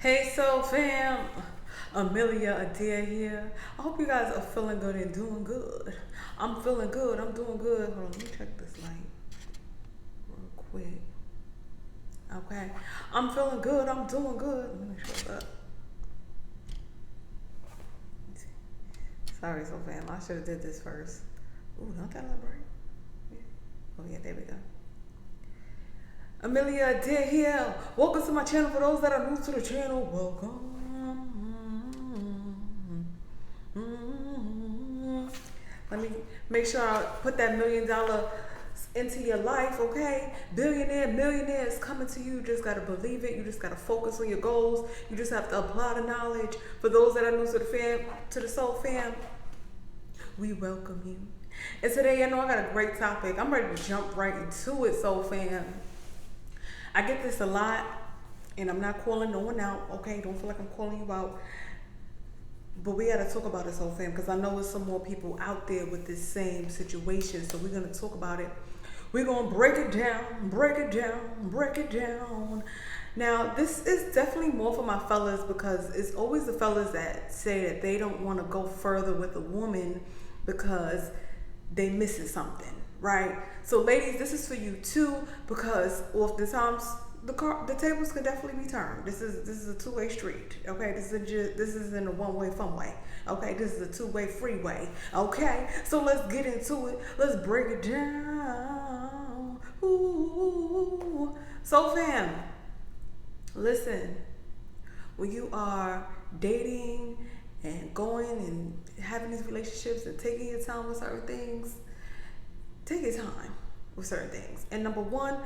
Hey, so fam, Amelia Adair here. I hope you guys are feeling good and doing good. I'm feeling good. I'm doing good. Hold on, let me check this light real quick. Okay, I'm feeling good. I'm doing good. Let me make sure that. Sorry, so fam. I should have did this first. Ooh, don't that look bright? Yeah. Oh yeah, there we go. Amelia Adair here. Welcome to my channel. For those that are new to the channel, welcome. Let me make sure I put that $1,000,000 into your life, okay? Billionaire, millionaire is coming to you. You just gotta believe it. You just gotta focus on your goals. You just have to apply the knowledge. For those that are new to the Soul Fam, we welcome you. And today, I know I got a great topic. I'm ready to jump right into it, Soul Fam. I get this a lot, and I'm not calling no one out, okay? Don't feel like I'm calling you out. But we gotta talk about this, whole fam, because I know there's some more people out there with this same situation. So we're gonna talk about it. We're gonna break it down, break it down, break it down. Now, this is definitely more for my fellas because it's always the fellas that say that they don't want to go further with a woman because they missing something, right? So, ladies, this is for you too because oftentimes the tables can definitely be turned. This is a two-way street. Okay, this isn't a one-way fun way. Okay, this is a two-way freeway. Okay, so let's get into it. Let's break it down. Ooh. So fam, listen. When you are dating and going and having these relationships and taking your time with certain things, take your time with certain things. And number one,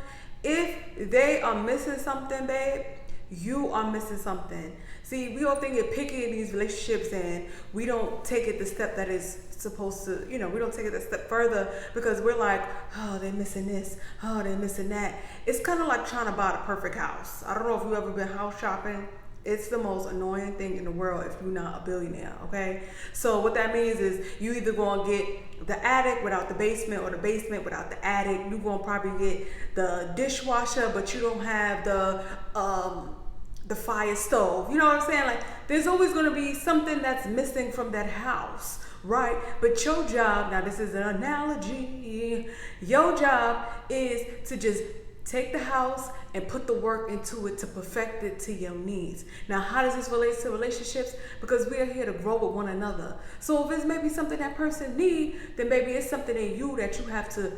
if they are missing something, babe, you are missing something. See, we often get picky in these relationships and we don't take it the step that is supposed to, we don't take it a step further because we're like, oh, they're missing this, oh, they're missing that. It's kind of like trying to buy the perfect house. I don't know if you've ever been house shopping. It's the most annoying thing in the world if you're not a billionaire, okay? So what that means is you either gonna get the attic without the basement or the basement without the attic. You're gonna probably get the dishwasher, but you don't have the fire stove. You know what I'm saying? Like, there's always gonna be something that's missing from that house, right? But your job, now this is an analogy, your job is to just take the house and put the work into it to perfect it to your needs. Now, how does this relate to relationships? Because we are here to grow with one another. So if it's maybe something that person need, then maybe it's something in you that you have to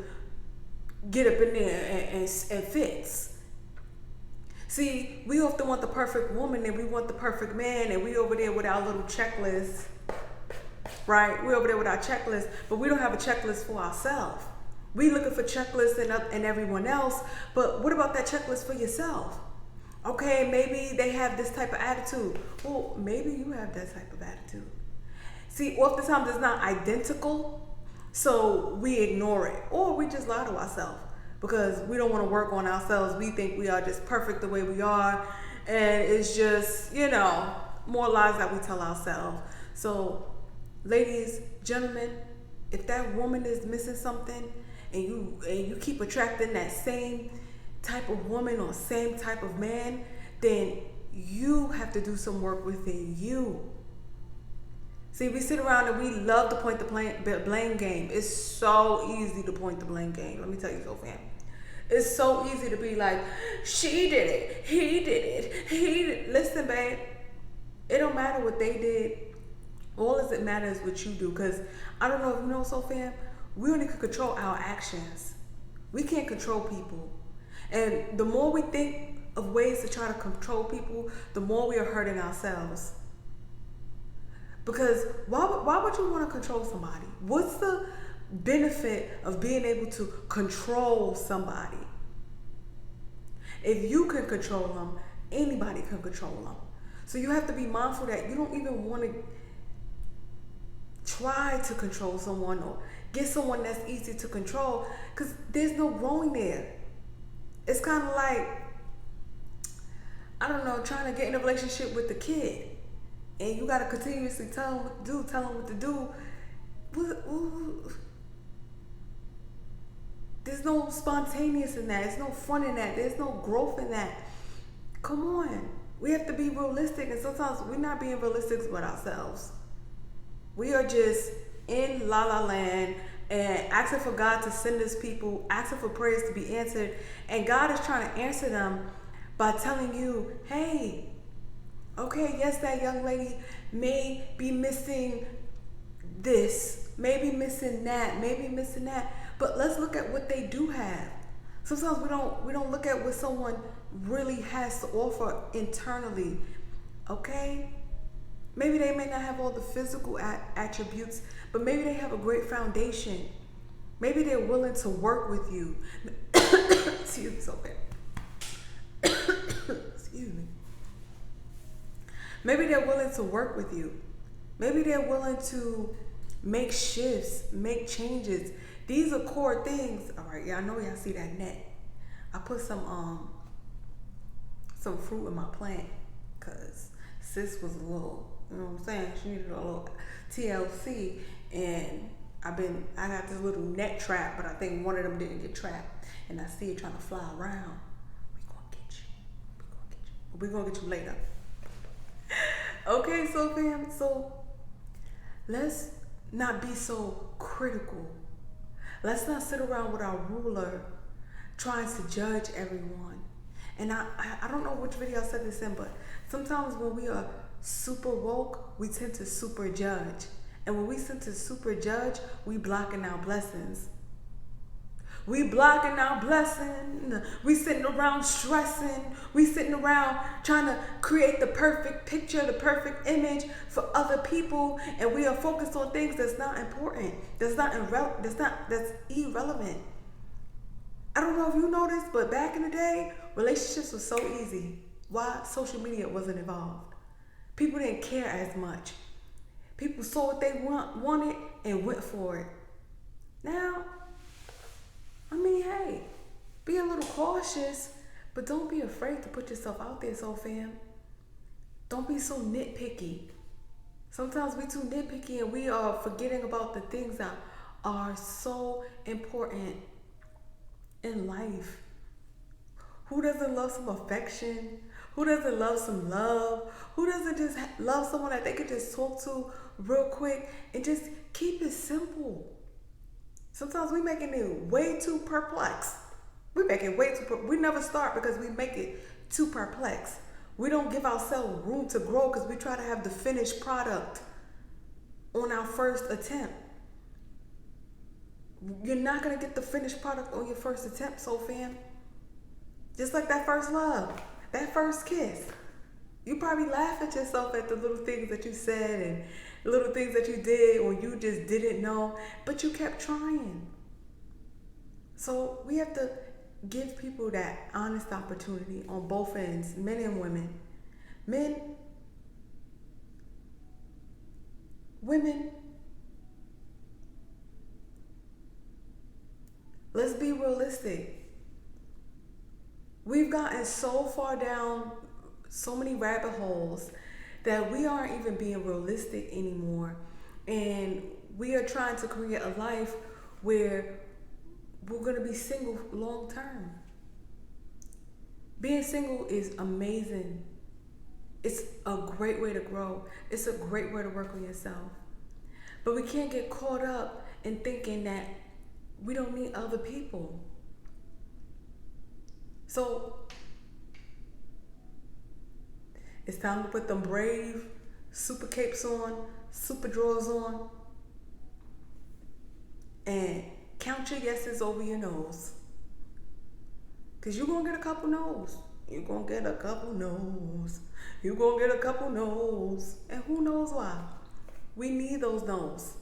get up in there and fix. See, we often want the perfect woman and we want the perfect man and we over there with our little checklist, right? We over there with our checklist, but we don't have a checklist for ourselves. We looking for checklists and everyone else, but what about that checklist for yourself? Okay, maybe they have this type of attitude. Well, maybe you have that type of attitude. See, oftentimes it's not identical, so we ignore it, or we just lie to ourselves because we don't want to work on ourselves. We think we are just perfect the way we are, and it's just, more lies that we tell ourselves. So, ladies, gentlemen, if that woman is missing something, and you keep attracting that same type of woman or same type of man, then you have to do some work within you. See, we sit around and we love to point the blame game. It's so easy to point the blame game. Let me tell you so, fam. It's so easy to be like, she did it, he did it, Listen, babe, it don't matter what they did. All that matters is what you do. Because I don't know if you know, so fam, we only can control our actions. We can't control people. And the more we think of ways to try to control people, the more we are hurting ourselves. Because why would you want to control somebody? What's the benefit of being able to control somebody? If you can control them, anybody can control them. So you have to be mindful that you don't even want to try to control someone or get someone that's easy to control, because there's no growing there. It's kind of like, I don't know, trying to get in a relationship with the kid and you got to continuously tell them what to do, tell them what to do. There's no spontaneous in that. There's no fun in that. There's no growth in that. Come on. We have to be realistic, and sometimes we're not being realistic with ourselves. We are just in la la land and asking for God to send us people, asking for prayers to be answered, and God is trying to answer them by telling you, hey, okay, yes, that young lady may be missing this, maybe missing that, maybe missing that, but let's look at what they do have. Sometimes we don't look at what someone really has to offer internally. Okay? Maybe they may not have all the physical attributes, but maybe they have a great foundation. Maybe they're willing to work with you. Excuse me, so bad. Excuse me. Maybe they're willing to work with you. Maybe they're willing to make shifts, make changes. These are core things. All right, I know y'all see that net. I put some fruit in my plant because sis was a little, you know what I'm saying? She needed a little TLC, and I got this little net trap, but I think one of them didn't get trapped, and I see it trying to fly around. We gonna get you. We gonna get you later. Okay, so fam, so let's not be so critical. Let's not sit around with our ruler trying to judge everyone. And I don't know which video I said this in, but sometimes when we are super woke, we tend to super judge. And when we tend to super judge, we blocking our blessings. We blocking our blessing. We sitting around stressing. We sitting around trying to create the perfect picture, the perfect image for other people, and we are focused on things that's not important. That's irrelevant. I don't know if you noticed, but back in the day, relationships were so easy. Why? Social media wasn't involved. People didn't care as much. People saw what they wanted and went for it. Now, I mean, hey, be a little cautious, but don't be afraid to put yourself out there, so fam. Don't be so nitpicky. Sometimes we too nitpicky and we are forgetting about the things that are so important in life. Who doesn't love some affection? Who doesn't love some love? Who doesn't just love someone that they could just talk to real quick and just keep it simple? Sometimes we making it way too perplex. We make it way too we never start because we make it too perplex. We don't give ourselves room to grow because we try to have the finished product on our first attempt. You're not going to get the finished product on your first attempt, so fam. Just like that first love, that first kiss. You probably laugh at yourself at the little things that you said and the little things that you did or you just didn't know, but you kept trying. So we have to give people that honest opportunity on both ends, men and women. Men, women, let's be realistic. We've gotten so far down so many rabbit holes that we aren't even being realistic anymore. And we are trying to create a life where we're going to be single long term. Being single is amazing. It's a great way to grow. It's a great way to work on yourself. But we can't get caught up in thinking that we don't need other people. So it's time to put them brave super capes on, super drawers on, and count your yeses over your no's. Because you're going to get a couple no's. You're going to get a couple no's. You're going to get a couple no's. And who knows why? We need those no's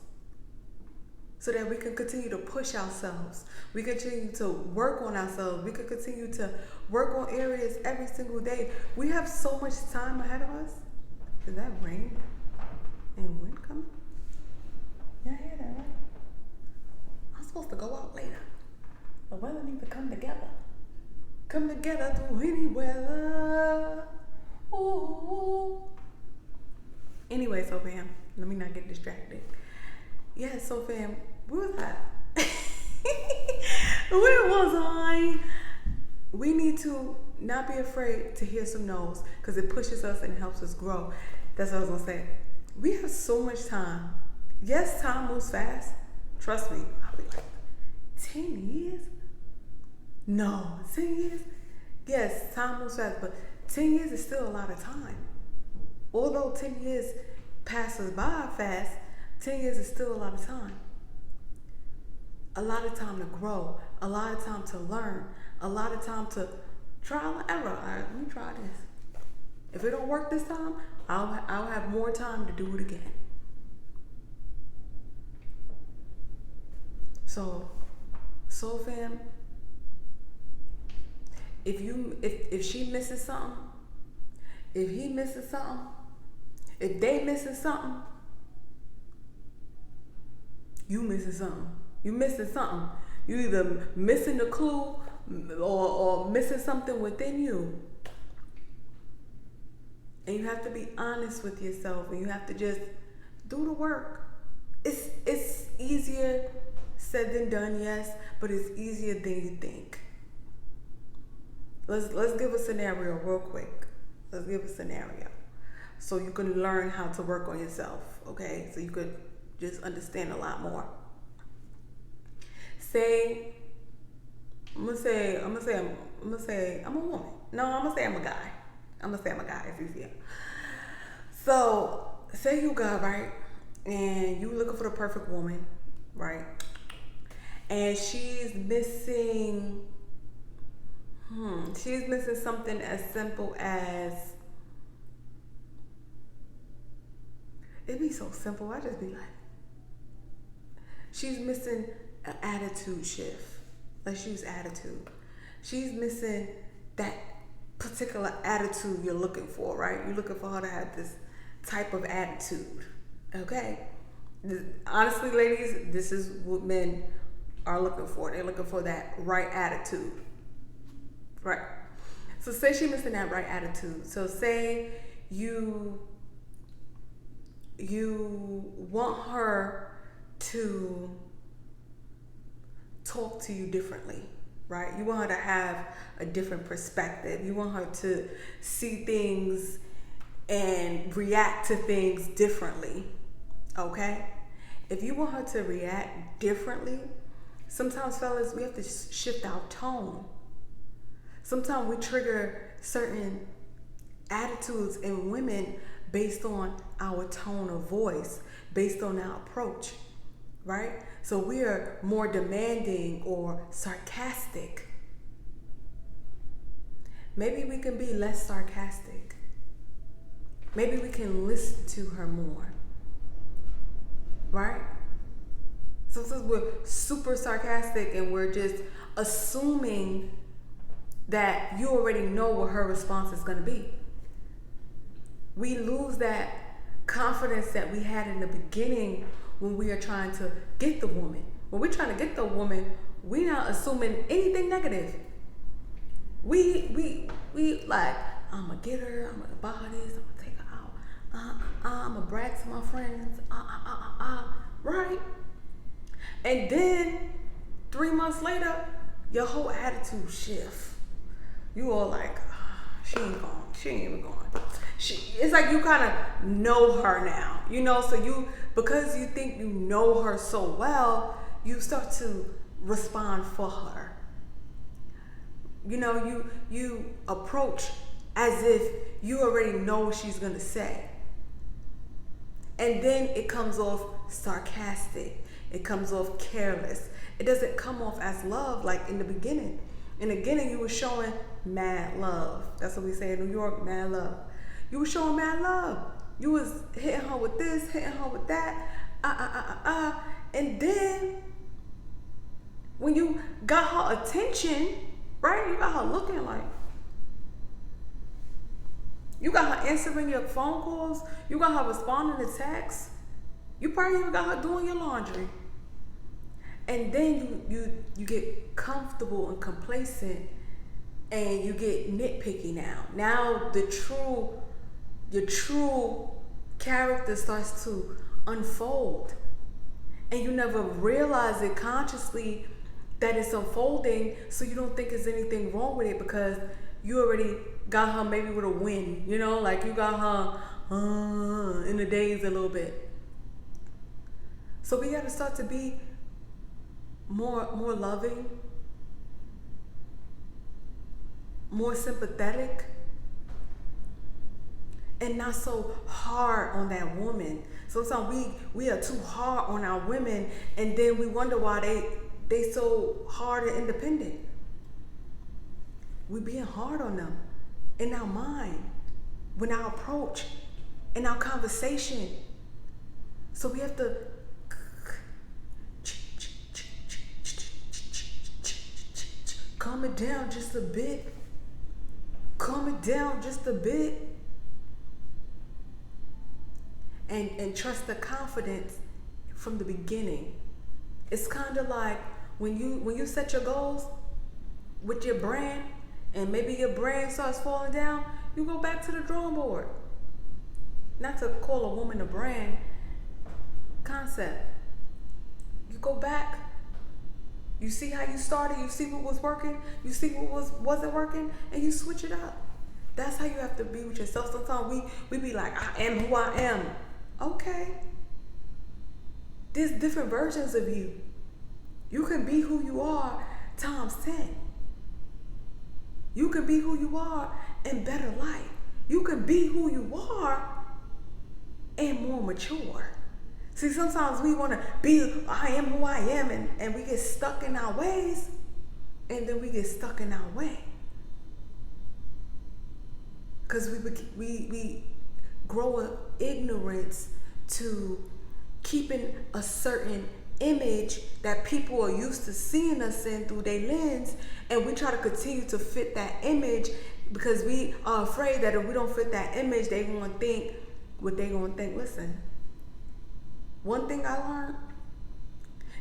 so that we can continue to push ourselves. We continue to work on ourselves. We can continue to work on areas every single day. We have so much time ahead of us. Is that rain and wind coming? Y'all hear that, right? I'm supposed to go out later. The weather needs to come together. Come together through any weather. Ooh. Anyway, so fam, let me not get distracted. Yeah, so fam, where was that? Where was I? We need to not be afraid to hear some no's, because it pushes us and helps us grow. That's what I was gonna say. We have so much time. Yes, time moves fast. Trust me. I'll be like, 10 years? No, 10 years? Yes, time moves fast, but 10 years is still a lot of time. Although 10 years passes by fast, 10 years is still a lot of time. A lot of time to grow, a lot of time to learn, a lot of time to trial and error. All right, let me try this. If it don't work this time, I'll have more time to do it again. So fam, if she misses something, if he misses something, if they missing something, you missing something. You missing something. You either missing the clue or missing something within you. And you have to be honest with yourself, and you have to just do the work. It's easier said than done, yes, but it's easier than you think. Let's give a scenario real quick. Let's give a scenario so you can learn how to work on yourself, okay? So you could just understand a lot more. Say, I'm gonna say I'm a woman. No, I'm gonna say I'm a guy. It's easier. So say you guy, right? And you looking for the perfect woman, right? And she's missing something as simple as, it'd be so simple. I just be like, she's missing an attitude shift. Let's use attitude. She's missing that particular attitude you're looking for, right? You're looking for her to have this type of attitude, okay? Honestly, ladies, this is what men are looking for. They're looking for that right attitude, right? So say she's missing that right attitude. So say you want her to talk to you differently, right? You want her to have a different perspective. You want her to see things and react to things differently, okay? If you want her to react differently, sometimes, fellas, we have to shift our tone. Sometimes we trigger certain attitudes in women based on our tone of voice, based on our approach, right? So we are more demanding or sarcastic. Maybe we can be less sarcastic. Maybe we can listen to her more, right? So since we're super sarcastic and we're just assuming that you already know what her response is going to be, we lose that confidence that we had in the beginning when we are trying to get the woman. When we're trying to get the woman, we're not assuming anything negative. We like, I'm gonna get her, I'm gonna buy her this, I'm gonna take her out, I'm gonna brag to my friends, right? And then 3 months later, your whole attitude shifts. You all like, she ain't even going. It's like you kind of know her now, you know. So because you think you know her so well, you start to respond for her. You know, you approach as if you already know what she's gonna say, and then it comes off sarcastic. It comes off careless. It doesn't come off as love like in the beginning. In the beginning, you were showing mad love. That's what we say in New York, mad love. You were showing mad love. You was hitting her with this, hitting her with that, and then when you got her attention, right? You got her looking like, you got her answering your phone calls. You got her responding to texts. You probably even got her doing your laundry. And then you get comfortable and complacent, and you get nitpicky now. Now your true character starts to unfold, and you never realize it consciously that it's unfolding, so you don't think there's anything wrong with it because you already got her maybe with a win, you know, like you got her in the days a little bit. So we got to start to be more loving, more sympathetic, and not so hard on that woman. Sometimes we are too hard on our women, and then we wonder why they so hard and independent. We being hard on them in our mind, when our approach, in our conversation. So we have to calm it down just a bit. Calm it down just a bit. And trust the confidence from the beginning. It's kind of like when you set your goals with your brand, and maybe your brand starts falling down, you go back to the drawing board. Not to call a woman a brand concept. You go back. You see how you started. You see what was working. You see what wasn't working, and you switch it up. That's how you have to be with yourself. Sometimes we be like, I am who I am. Okay. There's different versions of you. You can be who you are times 10. You can be who you are in better life. You can be who you are and more mature. See, sometimes we want to be, I am who I am, and we get stuck in our ways, and then we get stuck in our way. Because we grow an ignorance to keeping a certain image that people are used to seeing us in through their lens, and we try to continue to fit that image because we are afraid that if we don't fit that image, they going to think what they going to think. Listen, one thing I learned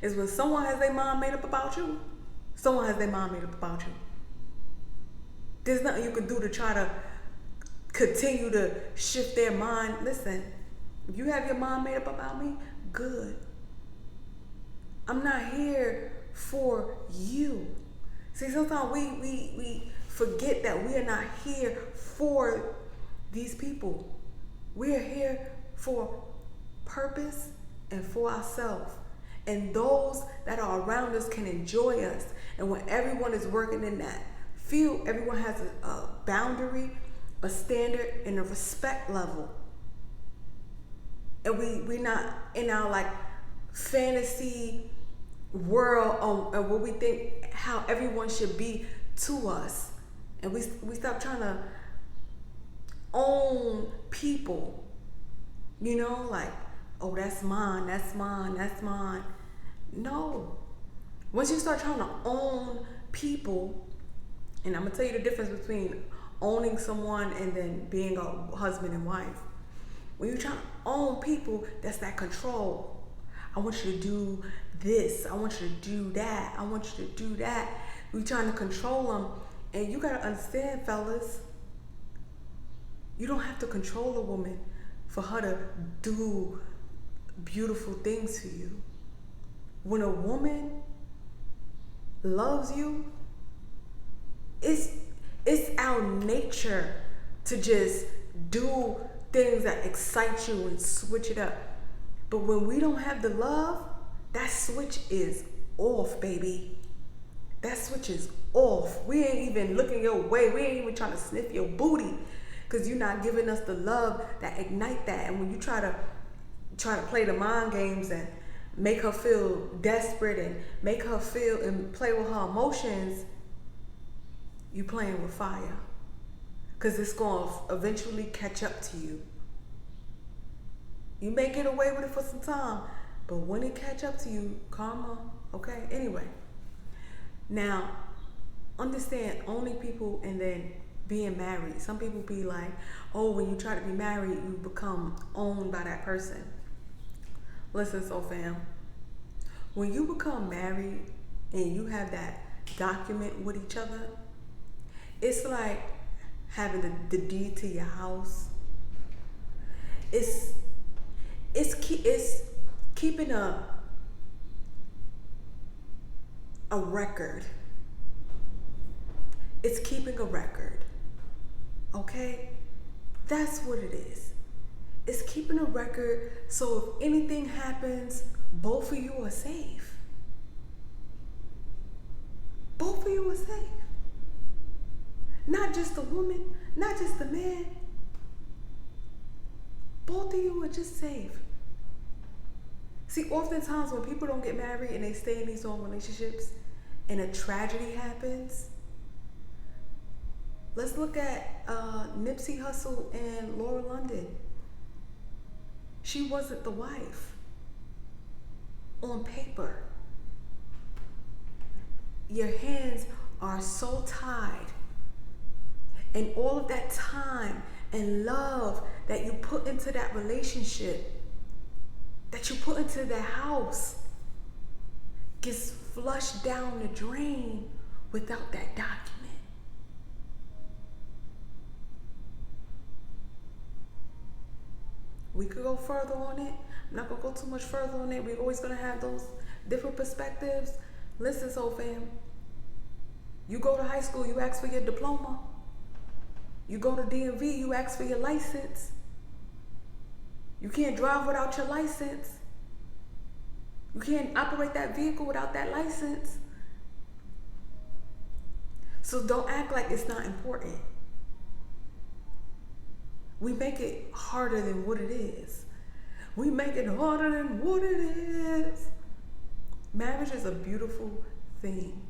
is when someone has their mind made up about you, someone has their mind made up about you. There's nothing you can do to try to continue to shift their mind. Listen, if you have your mind made up about me, good. I'm not here for you. See, sometimes we forget that we are not here for these people. We are here for purpose and for ourselves. And those that are around us can enjoy us. And when everyone is working in that field, everyone has a boundary, a standard, and a respect level. And we not in our like fantasy world on what we think how everyone should be to us. And we stop trying to own people. You know, like, oh, that's mine, that's mine, that's mine. No. Once you start trying to own people, and I'm going to tell you the difference between owning someone and then being a husband and wife. When you're trying to own people, that's that control. I want you to do this. I want you to do that. I want you to do that. We're trying to control them. And you got to understand, fellas, you don't have to control a woman for her to do beautiful things for you. When a woman loves you, it's our nature to just do things that excite you and switch it up. But when we don't have the love, that switch is off, baby. That switch is off. We ain't even looking your way. We ain't even trying to sniff your booty because you're not giving us the love that ignite that. And when you try to play the mind games and make her feel desperate and make her feel and play with her emotions, you playing with fire. Because it's going to eventually catch up to you. You may get away with it for some time, but when it catch up to you, karma, okay? Anyway, now, understand owning people and then being married. Some people be like, oh, when you try to be married, you become owned by that person. Listen, so fam, when you become married and you have that document with each other, it's like having the deed to your house. It's keeping a record. It's keeping a record. Okay? That's what it is. It's keeping a record so if anything happens, both of you are safe. Both of you are safe. Not just the woman, not just the man. Both of you are just safe. See, oftentimes when people don't get married and they stay in these long relationships and a tragedy happens, let's look at Nipsey Hussle and Laura London. She wasn't the wife on paper. Your hands are so tied, and all of that time and love that you put into that relationship, that you put into that house, gets flushed down the drain without that document. We could go further on it. I'm not gonna go too much further on it. We're always gonna have those different perspectives. Listen, soul fam. You go to high school, you ask for your diploma. You go to DMV, you ask for your license. You can't drive without your license. You can't operate that vehicle without that license. So don't act like it's not important. We make it harder than what it is. We make it harder than what it is. Marriage is a beautiful thing.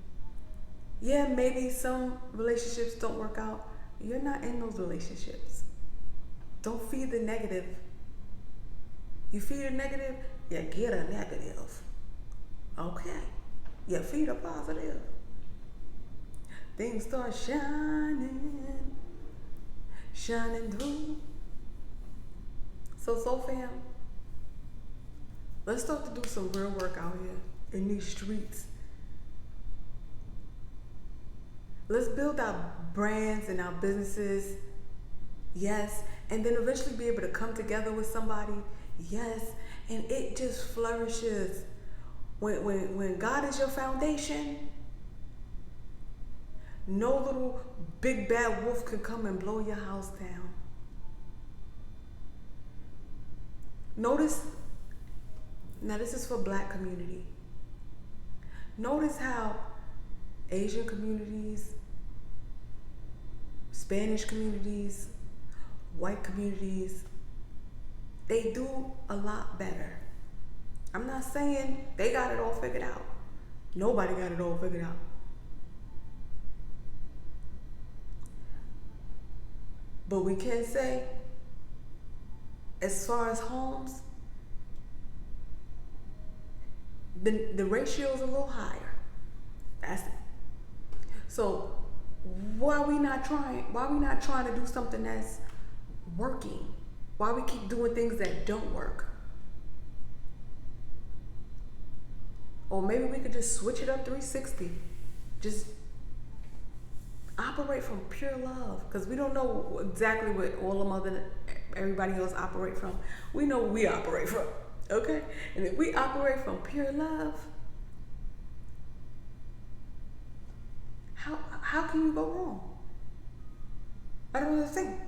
Yeah, maybe some relationships don't work out. You're not in those relationships. Don't feed the negative. You feed a negative, you get a negative. Okay. You feed a positive. Things start shining through. So soul fam, let's start to do some real work out here in these streets. Let's build our brands and our businesses, yes, and then eventually be able to come together with somebody, yes, and it just flourishes. When God is your foundation, no little big bad wolf can come and blow your house down. Notice, now this is for Black community. Notice how Asian communities, Spanish communities, white communities, they do a lot better. I'm not saying they got it all figured out. Nobody got it all figured out. But we can say, as far as homes, the ratio is a little higher. That's it. So why are we not trying to do something that's working? Why we keep doing things that don't work? Or maybe we could just switch it up 360. Just operate from pure love, because we don't know exactly what everybody else operate from. We know what we operate from, okay? And if we operate from pure love, how can you go wrong? I don't understand.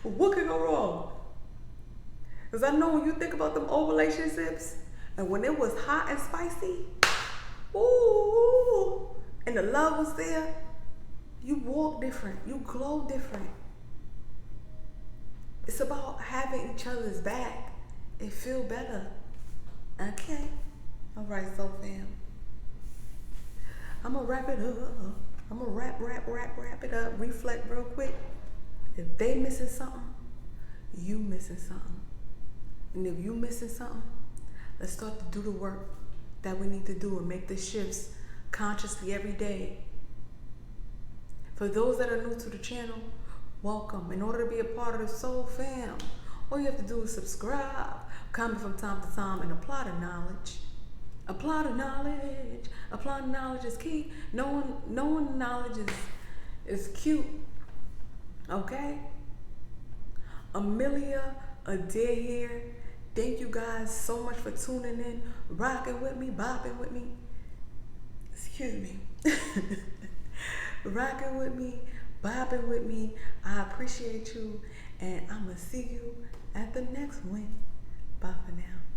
What could go wrong? Because I know when you think about them old relationships, and when it was hot and spicy, ooh, and the love was there, you walk different, you glow different. It's about having each other's back and feel better. Okay? All right, so fam. I'm gonna wrap it up. I'm gonna wrap it up. Reflect real quick. If they missing something, you missing something. And if you missing something, let's start to do the work that we need to do and make the shifts consciously every day. For those that are new to the channel, welcome. In order to be a part of the Soul Fam, all you have to do is subscribe, comment from time to time, and apply the knowledge. Apply the knowledge. Apply the knowledge is key. Knowing knowledge is cute. Okay? Amelia Adair here. Thank you guys so much for tuning in, rocking with me, bopping with me. Excuse me. Rocking with me, vibing with me. I appreciate you, and I'm gonna see you at the next one. Bye for now.